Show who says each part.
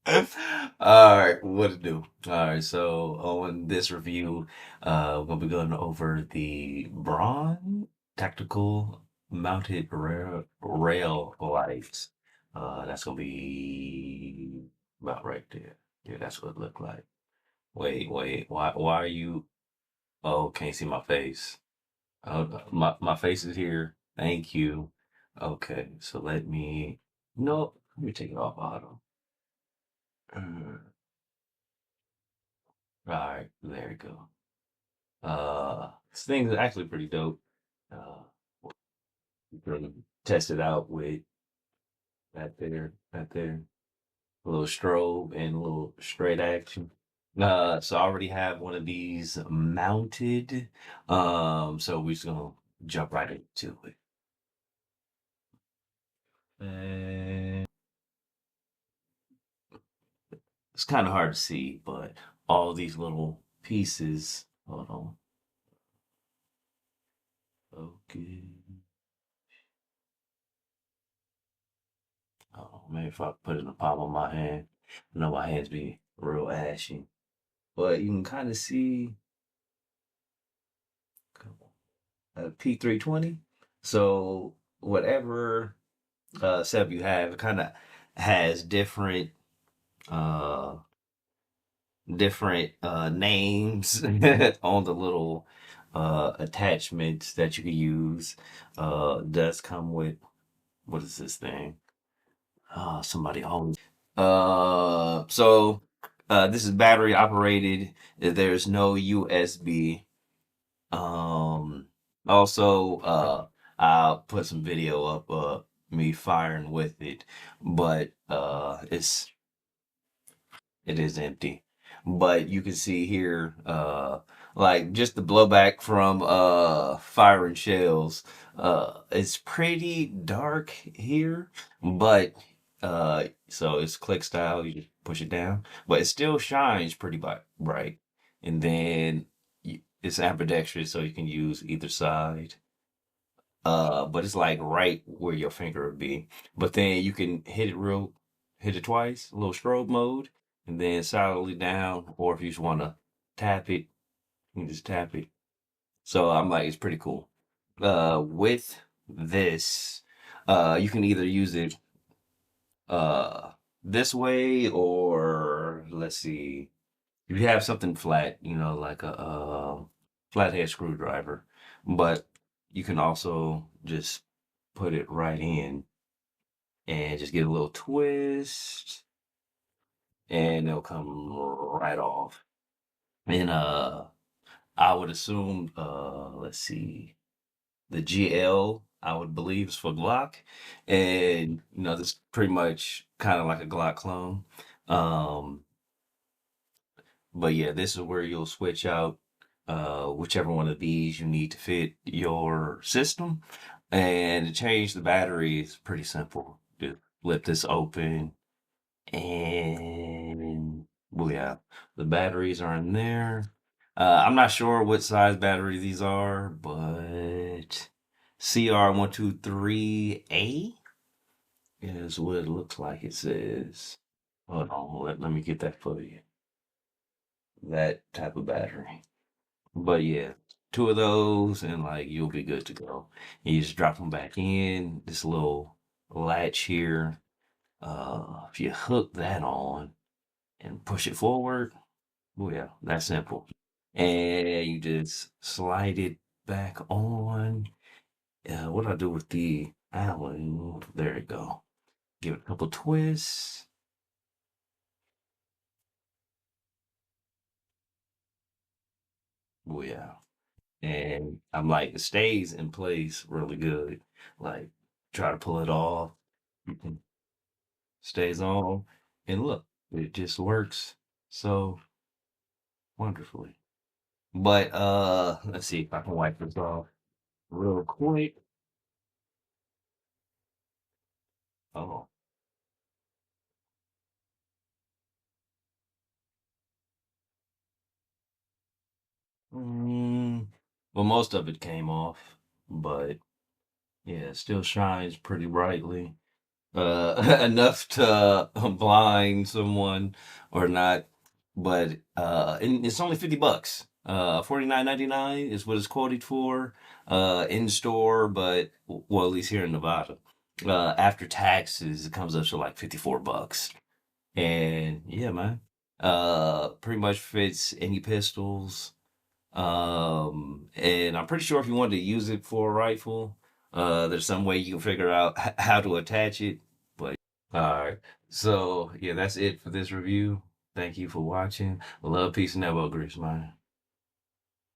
Speaker 1: All right, what to do? All right, so on this review, we're gonna be going over the Braun Tactical Mounted Rail Lights. That's gonna be about right there. Yeah, that's what it looked like. Wait, why are you? Oh, can't see my face. My face is here. Thank you. Okay, so no, let me take it off auto. All right, there we go. This thing's actually pretty dope. Uh, we're gonna test it out with that there, a little strobe and a little straight action. So I already have one of these mounted. So we're just gonna jump right into it. And it's kind of hard to see, but all these little pieces. Hold on. Okay. Oh, maybe if I put it in the palm of my hand. I know my hands be real ashy. But you can kind of see P320. So whatever setup you have, it kind of has uh different names on the little attachments that you can use. Does come with what is this thing? Somebody always. This is battery operated. There's no USB. Um, also, I'll put some video up me firing with it, but it is empty. But you can see here, like just the blowback from firing shells. It's pretty dark here, but so it's click style. You just push it down, but it still shines pretty bright. And then it's ambidextrous, so you can use either side. But it's like right where your finger would be. But then you can hit it twice, a little strobe mode, and then solidly down. Or if you just want to tap it, you can just tap it. So I'm like, it's pretty cool. With this, you can either use it uh this way, or let's see, if you have something flat, like a flathead screwdriver, but you can also just put it right in and just get a little twist and it'll come right off. And I would assume let's see, the GL I would believe is for Glock. And this is pretty much kind of like a Glock clone. Um but yeah, this is where you'll switch out whichever one of these you need to fit your system. And to change the battery is pretty simple. Just flip this open and well, yeah, the batteries are in there. I'm not sure what size battery these are, but CR123A is what it looks like. It says, hold on, let me get that for you. That type of battery. But yeah, two of those and like you'll be good to go. And you just drop them back in this little latch here. If you hook that on and push it forward, oh yeah, that's simple. And you just slide it back on. What do I do with the Allen? There you go. Give it a couple twists. Oh yeah. And I'm like, it stays in place really good. Like, try to pull it off. Stays on. And look, it just works so wonderfully. But let's see if I can wipe this off real quick. Oh. Mm, well, most of it came off, but yeah, it still shines pretty brightly. enough to blind someone or not. But and it's only $50. 49.99 is what it's quoted for in store, but well, at least here in Nevada. After taxes, it comes up to like $54. And yeah, man. Pretty much fits any pistols. And I'm pretty sure if you wanted to use it for a rifle, there's some way you can figure out how to attach it. But all right. So yeah, that's it for this review. Thank you for watching. Love, peace, and elbow grease, man.